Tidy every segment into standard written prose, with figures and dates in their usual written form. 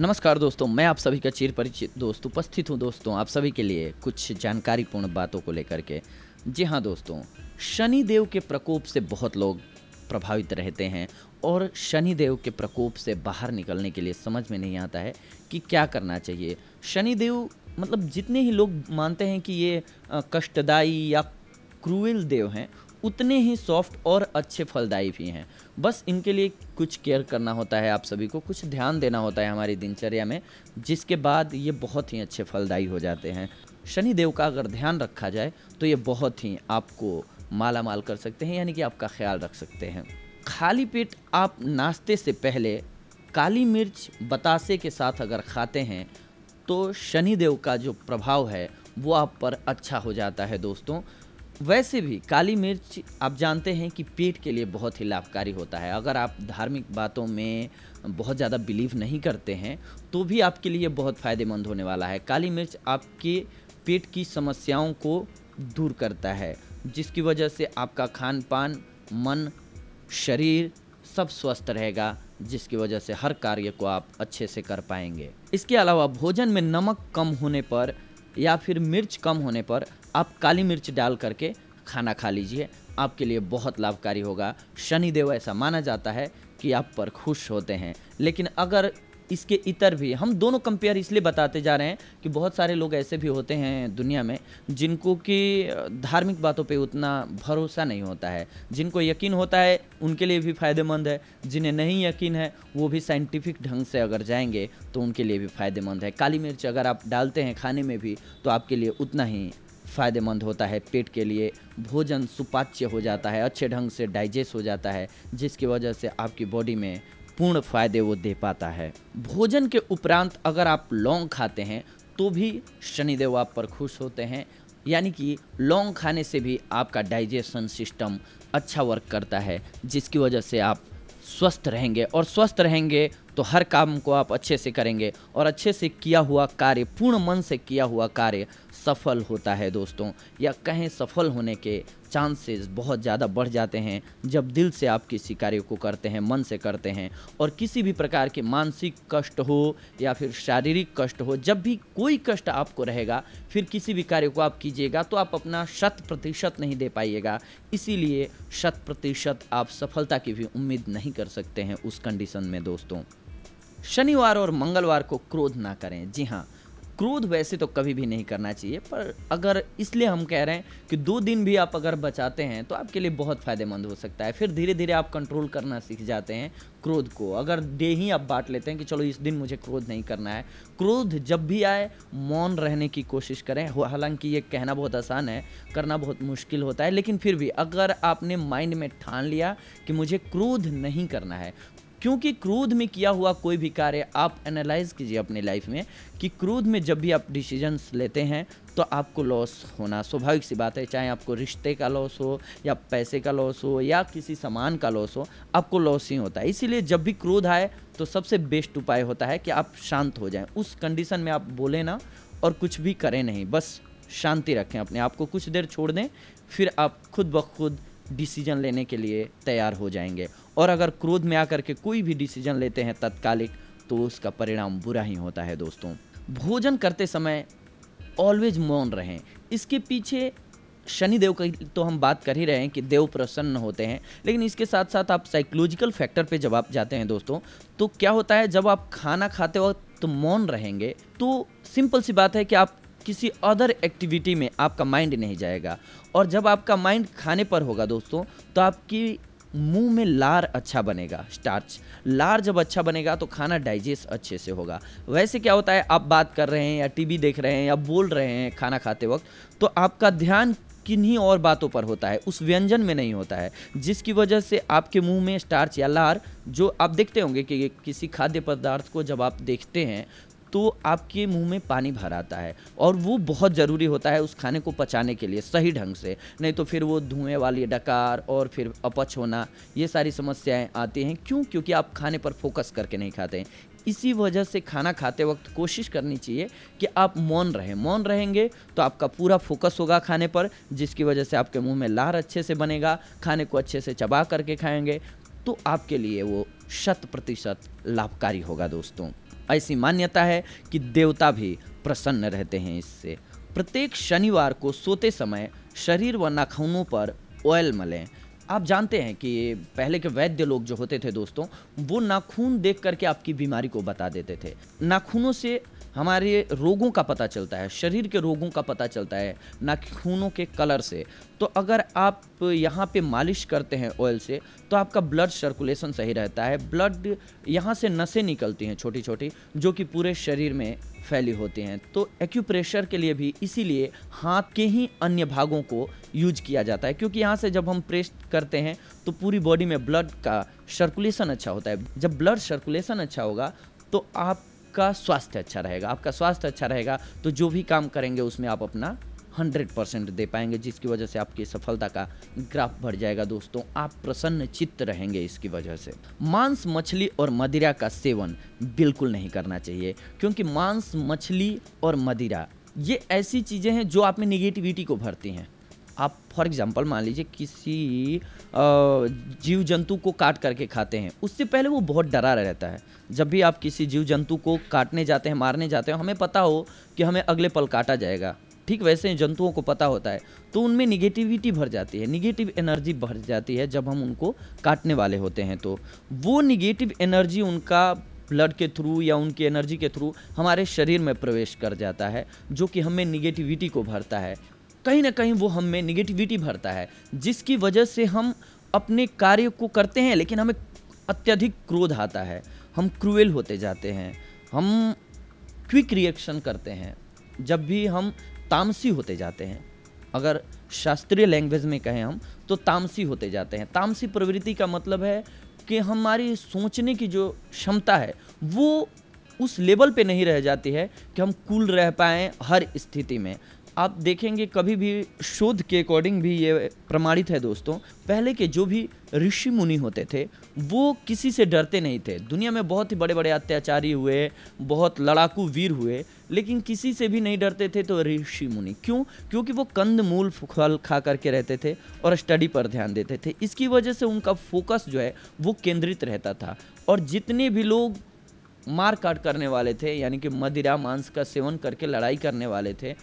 नमस्कार दोस्तों, मैं आप सभी का चिर परिचित दोस्त उपस्थित हूँ दोस्तों आप सभी के लिए कुछ जानकारीपूर्ण बातों को लेकर के। जी हाँ दोस्तों, शनि देव के प्रकोप से बहुत लोग प्रभावित रहते हैं और शनि देव के प्रकोप से बाहर निकलने के लिए समझ में नहीं आता है कि क्या करना चाहिए। शनि देव मतलब जितने ही लोग मानते हैं कि ये कष्टदायी या क्रूएल देव हैं, उतने ही सॉफ्ट और अच्छे फलदायी भी हैं। बस इनके लिए कुछ केयर करना होता है, आप सभी को कुछ ध्यान देना होता है हमारी दिनचर्या में, जिसके बाद ये बहुत ही अच्छे फलदायी हो जाते हैं। शनि देव का अगर ध्यान रखा जाए तो ये बहुत ही आपको माला माल कर सकते हैं, यानी कि आपका ख्याल रख सकते हैं। खाली पेट आप नाश्ते से पहले काली मिर्च बतासे के साथ अगर खाते हैं तो शनि देव का जो प्रभाव है वो आप पर अच्छा हो जाता है दोस्तों। वैसे भी काली मिर्च आप जानते हैं कि पेट के लिए बहुत ही लाभकारी होता है। अगर आप धार्मिक बातों में बहुत ज़्यादा बिलीव नहीं करते हैं तो भी आपके लिए बहुत फ़ायदेमंद होने वाला है। काली मिर्च आपके पेट की समस्याओं को दूर करता है, जिसकी वजह से आपका खान पान, मन, शरीर सब स्वस्थ रहेगा, जिसकी वजह से हर कार्य को आप अच्छे से कर पाएंगे। इसके अलावा भोजन में नमक कम होने पर या फिर मिर्च कम होने पर आप काली मिर्च डाल करके खाना खा लीजिए, आपके लिए बहुत लाभकारी होगा। शनि देव ऐसा माना जाता है कि आप पर खुश होते हैं। लेकिन अगर इसके इतर भी, हम दोनों कंपेयर इसलिए बताते जा रहे हैं कि बहुत सारे लोग ऐसे भी होते हैं दुनिया में जिनको कि धार्मिक बातों पे उतना भरोसा नहीं होता है। जिनको यकीन होता है उनके लिए भी फ़ायदेमंद है, जिन्हें नहीं यकीन है वो भी साइंटिफिक ढंग से अगर जाएंगे तो उनके लिए भी फ़ायदेमंद है। काली मिर्च अगर आप डालते हैं खाने में भी तो आपके लिए उतना ही फ़ायदेमंद होता है। पेट के लिए भोजन सुपाच्य हो जाता है, अच्छे ढंग से डाइजेस्ट हो जाता है, जिसकी वजह से आपकी बॉडी में पूर्ण फ़ायदे वो दे पाता है। भोजन के उपरांत अगर आप लौंग खाते हैं तो भी शनिदेव आप पर खुश होते हैं, यानी कि लौंग खाने से भी आपका डाइजेशन सिस्टम अच्छा वर्क करता है, जिसकी वजह से आप स्वस्थ रहेंगे और स्वस्थ रहेंगे तो हर काम को आप अच्छे से करेंगे और अच्छे से किया हुआ कार्य, पूर्ण मन से किया हुआ कार्य सफल होता है दोस्तों। या कहें सफल होने के चांसेस बहुत ज़्यादा बढ़ जाते हैं जब दिल से आप किसी कार्य को करते हैं, मन से करते हैं। और किसी भी प्रकार के मानसिक कष्ट हो या फिर शारीरिक कष्ट हो, जब भी कोई कष्ट आपको रहेगा, फिर किसी भी कार्य को आप कीजिएगा तो आप अपना 100% नहीं दे पाइएगा। इसीलिए 100% आप सफलता की भी उम्मीद नहीं कर सकते हैं उस कंडीशन में दोस्तों। शनिवार और मंगलवार को क्रोध ना करें। जी हाँ, क्रोध वैसे तो कभी भी नहीं करना चाहिए, पर अगर इसलिए हम कह रहे हैं कि 2 दिन भी आप अगर बचाते हैं तो आपके लिए बहुत फ़ायदेमंद हो सकता है। फिर धीरे धीरे आप कंट्रोल करना सीख जाते हैं क्रोध को। अगर डे ही आप बांट लेते हैं कि चलो इस दिन मुझे क्रोध नहीं करना है, क्रोध जब भी आए मौन रहने की कोशिश करें। हालांकि ये कहना बहुत आसान है, करना बहुत मुश्किल होता है, लेकिन फिर भी अगर आपने माइंड में ठान लिया कि मुझे क्रोध नहीं करना है, क्योंकि क्रोध में किया हुआ कोई भी कार्य आप एनालाइज कीजिए अपनी लाइफ में कि क्रोध में जब भी आप डिसीजंस लेते हैं तो आपको लॉस होना स्वाभाविक सी बात है। चाहे आपको रिश्ते का लॉस हो या पैसे का लॉस हो या किसी सामान का लॉस हो, आपको लॉस ही होता है। इसीलिए जब भी क्रोध आए तो सबसे बेस्ट उपाय होता है कि आप शांत हो जाएं। उस कंडीशन में आप बोले ना और कुछ भी करें नहीं, बस शांति रखें अपने आप को, कुछ देर छोड़ दें, फिर आप खुद ब खुद डिसीजन लेने के लिए तैयार हो जाएंगे। और अगर क्रोध में आकर के कोई भी डिसीजन लेते हैं तत्कालिक, तो उसका परिणाम बुरा ही होता है दोस्तों। भोजन करते समय ऑलवेज मौन रहें। इसके पीछे शनिदेव की तो हम बात कर ही रहे हैं कि देव प्रसन्न होते हैं, लेकिन इसके साथ साथ आप साइकोलॉजिकल फैक्टर पे जब आप जाते हैं दोस्तों, तो क्या होता है जब आप खाना खाते वक्त तो मौन रहेंगे तो सिंपल सी बात है कि आप किसी अदर एक्टिविटी में आपका माइंड नहीं जाएगा। और जब आपका माइंड खाने पर होगा दोस्तों तो आपकी मुंह में लार अच्छा बनेगा, स्टार्च लार जब अच्छा बनेगा तो खाना डाइजेस्ट अच्छे से होगा। वैसे क्या होता है, आप बात कर रहे हैं या टीवी देख रहे हैं या बोल रहे हैं खाना खाते वक्त, तो आपका ध्यान किन्हीं और बातों पर होता है, उस व्यंजन में नहीं होता है, जिसकी वजह से आपके मुंह में स्टार्च या लार, जो आप देखते होंगे कि किसी खाद्य पदार्थ को जब आप देखते हैं तो आपके मुंह में पानी भर आता है, और वो बहुत ज़रूरी होता है उस खाने को पचाने के लिए सही ढंग से। नहीं तो फिर वो धुएं वाली डकार और फिर अपच होना, ये सारी समस्याएं आती हैं। क्यों? क्योंकि आप खाने पर फोकस करके नहीं खाते हैं। इसी वजह से खाना खाते वक्त कोशिश करनी चाहिए कि आप मौन रहें। मौन रहेंगे तो आपका पूरा फोकस होगा खाने पर, जिसकी वजह से आपके मुंह में लार अच्छे से बनेगा, खाने को अच्छे से चबा करके खाएंगे तो आपके लिए वो 100% लाभकारी होगा दोस्तों। ऐसी मान्यता है कि देवता भी प्रसन्न रहते हैं इससे। प्रत्येक शनिवार को सोते समय शरीर व नाखूनों पर ऑयल मलें। आप जानते हैं कि पहले के वैद्य लोग जो होते थे दोस्तों, वो नाखून देख करके आपकी बीमारी को बता देते थे। नाखूनों से हमारे रोगों का पता चलता है, शरीर के रोगों का पता चलता है नाखूनों के कलर से। तो अगर आप यहाँ पे मालिश करते हैं ऑयल से, तो आपका ब्लड सर्कुलेशन सही रहता है। ब्लड यहाँ से नसें निकलती हैं छोटी छोटी, जो कि पूरे शरीर में फैली होती हैं। तो एक्यूप्रेशर के लिए भी इसीलिए हाथ के ही अन्य भागों को यूज किया जाता है, क्योंकि यहाँ से जब हम प्रेस करते हैं तो पूरी बॉडी में ब्लड का सर्कुलेशन अच्छा होता है। जब ब्लड सर्कुलेशन अच्छा होगा तो आपका स्वास्थ्य अच्छा रहेगा। आपका स्वास्थ्य अच्छा रहेगा तो जो भी काम करेंगे उसमें आप अपना 100% दे पाएंगे, जिसकी वजह से आपकी सफलता का ग्राफ बढ़ जाएगा दोस्तों। आप प्रसन्न चित्त रहेंगे इसकी वजह से। मांस, मछली और मदिरा का सेवन बिल्कुल नहीं करना चाहिए, क्योंकि मांस, मछली और मदिरा ये ऐसी चीज़ें हैं जो आप में निगेटिविटी को भरती हैं। आप फॉर एग्जांपल मान लीजिए किसी जीव जंतु को काट करके खाते हैं, उससे पहले वो बहुत डरा रहता है। जब भी आप किसी जीव जंतु को काटने जाते हैं, मारने जाते हैं, हमें पता हो कि हमें अगले पल काटा जाएगा, ठीक वैसे ही जंतुओं को पता होता है, तो उनमें निगेटिविटी भर जाती है, निगेटिव एनर्जी भर जाती है जब हम उनको काटने वाले होते हैं। तो वो निगेटिव एनर्जी उनका ब्लड के थ्रू या उनकी एनर्जी के थ्रू हमारे शरीर में प्रवेश कर जाता है, जो कि हमें निगेटिविटी को भरता है। कहीं ना कहीं वो हमें निगेटिविटी भरता है, जिसकी वजह से हम अपने कार्य को करते हैं लेकिन हमें अत्यधिक क्रोध आता है, हम क्रूएल होते जाते हैं, हम क्विक रिएक्शन करते हैं, जब भी हम तामसी होते जाते हैं। अगर शास्त्रीय लैंग्वेज में कहें हम तो तामसी होते जाते हैं। तामसी प्रवृत्ति का मतलब है कि हमारी सोचने की जो क्षमता है वो उस लेवल पे नहीं रह जाती है कि हम कूल रह पाएँ हर स्थिति में। आप देखेंगे कभी भी शोध के अकॉर्डिंग भी ये प्रमाणित है दोस्तों, पहले के जो भी ऋषि मुनि होते थे वो किसी से डरते नहीं थे। दुनिया में बहुत ही बड़े बड़े अत्याचारी हुए, बहुत लड़ाकू वीर हुए, लेकिन किसी से भी नहीं डरते थे तो ऋषि मुनि। क्यों? क्योंकि वो कंद मूल फल खा करके रहते थे और स्टडी पर ध्यान देते थे। इसकी वजह से उनका फोकस जो है वो केंद्रित रहता था। और जितने भी लोग मार काट करने वाले थे, यानी कि मदिरा मांस का सेवन करके लड़ाई करने वाले थे,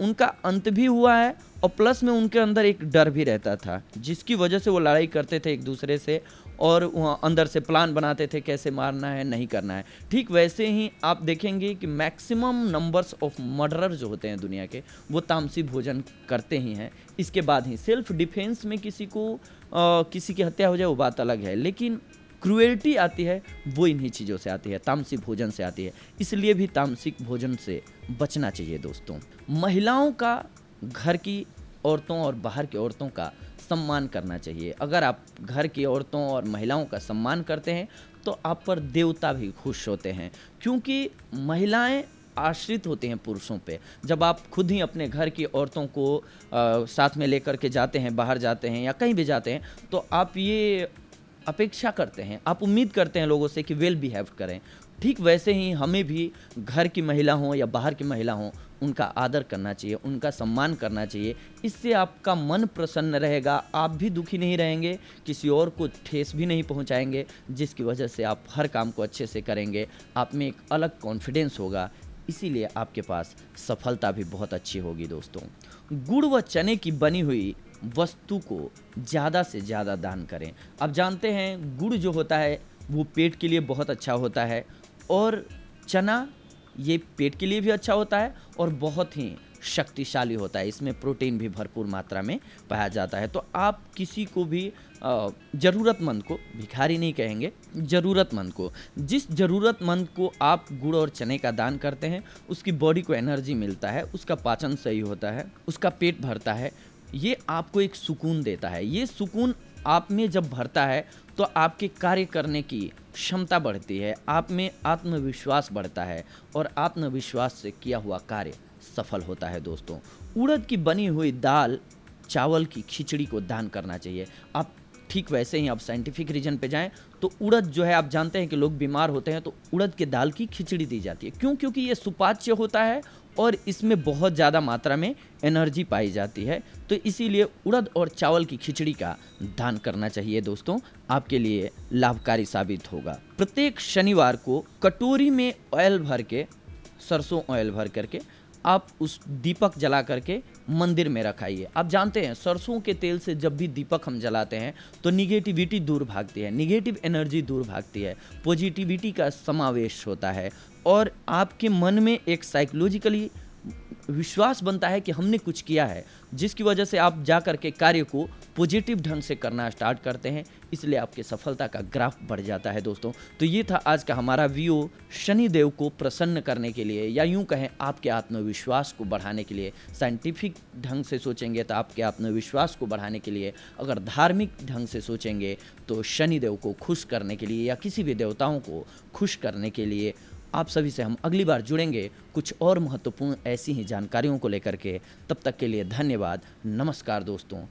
उनका अंत भी हुआ है और प्लस में उनके अंदर एक डर भी रहता था, जिसकी वजह से वो लड़ाई करते थे एक दूसरे से और वहाँ अंदर से प्लान बनाते थे कैसे मारना है, नहीं करना है। ठीक वैसे ही आप देखेंगे कि मैक्सिमम नंबर्स ऑफ मर्डरर जो होते हैं दुनिया के, वो तामसी भोजन करते ही हैं। इसके बाद ही सेल्फ डिफेंस में किसी की हत्या हो जाए वो बात अलग है, लेकिन क्रूएल्टी आती है वो इन्हीं चीज़ों से आती है, तामसिक भोजन से आती है। इसलिए भी तामसिक भोजन से बचना चाहिए दोस्तों। महिलाओं का घर की औरतों और बाहर की औरतों का सम्मान करना चाहिए। अगर आप घर की औरतों और महिलाओं का सम्मान करते हैं तो आप पर देवता भी खुश होते हैं, क्योंकि महिलाएं आश्रित होते हैं पुरुषों पे। जब आप खुद ही अपने घर की औरतों को साथ में लेकर के जाते हैं, बाहर जाते हैं या कहीं भी जाते हैं, तो आप ये अपेक्षा करते हैं, आप उम्मीद करते हैं लोगों से कि वेल बिहेव करें। ठीक वैसे ही हमें भी घर की महिला हो या बाहर की महिला हो, उनका आदर करना चाहिए, उनका सम्मान करना चाहिए। इससे आपका मन प्रसन्न रहेगा, आप भी दुखी नहीं रहेंगे, किसी और को ठेस भी नहीं पहुंचाएंगे, जिसकी वजह से आप हर काम को अच्छे से करेंगे। आप में एक अलग कॉन्फिडेंस होगा, इसीलिए आपके पास सफलता भी बहुत अच्छी होगी दोस्तों। गुड़ व चने की बनी हुई वस्तु को ज़्यादा से ज़्यादा दान करें। आप जानते हैं गुड़ जो होता है वो पेट के लिए बहुत अच्छा होता है, और चना ये पेट के लिए भी अच्छा होता है और बहुत ही शक्तिशाली होता है। इसमें प्रोटीन भी भरपूर मात्रा में पाया जाता है। तो आप किसी को भी ज़रूरतमंद को, भिखारी नहीं कहेंगे, ज़रूरतमंद को, जिस ज़रूरतमंद को आप गुड़ और चने का दान करते हैं उसकी बॉडी को एनर्जी मिलता है, उसका पाचन सही होता है, उसका पेट भरता है, ये आपको एक सुकून देता है। ये सुकून आप में जब भरता है तो आपके कार्य करने की क्षमता बढ़ती है, आप में आत्मविश्वास बढ़ता है और आत्मविश्वास से किया हुआ कार्य सफल होता है दोस्तों। उड़द की बनी हुई दाल, चावल की खिचड़ी को दान करना चाहिए। आप ठीक वैसे ही आप साइंटिफिक रीजन पे जाएं तो उड़द जो है, आप जानते हैं कि लोग बीमार होते हैं तो उड़द के दाल की खिचड़ी दी जाती है। क्यों? क्योंकि ये सुपाच्य होता है और इसमें बहुत ज़्यादा मात्रा में एनर्जी पाई जाती है। तो इसीलिए उड़द और चावल की खिचड़ी का दान करना चाहिए दोस्तों, आपके लिए लाभकारी साबित होगा। प्रत्येक शनिवार को कटोरी में ऑयल भर के, सरसों ऑयल भर करके आप उस दीपक जला करके मंदिर में रखाइए। आप जानते हैं सरसों के तेल से जब भी दीपक हम जलाते हैं तो निगेटिविटी दूर भागती है, निगेटिव एनर्जी दूर भागती है, पॉजिटिविटी का समावेश होता है और आपके मन में एक साइकोलॉजिकली विश्वास बनता है कि हमने कुछ किया है, जिसकी वजह से आप जा कर के कार्य को पॉजिटिव ढंग से करना स्टार्ट करते हैं, इसलिए आपकी सफलता का ग्राफ बढ़ जाता है दोस्तों। तो ये था आज का हमारा वीडियो, शनिदेव को प्रसन्न करने के लिए या यूं कहें आपके आत्मविश्वास को बढ़ाने के लिए। साइंटिफिक ढंग से सोचेंगे तो आपके आत्मविश्वास को बढ़ाने के लिए, अगर धार्मिक ढंग से सोचेंगे तो शनिदेव को खुश करने के लिए या किसी भी देवताओं को खुश करने के लिए। आप सभी से हम अगली बार जुड़ेंगे कुछ और महत्वपूर्ण ऐसी ही जानकारियों को लेकर के। तब तक के लिए धन्यवाद, नमस्कार दोस्तों।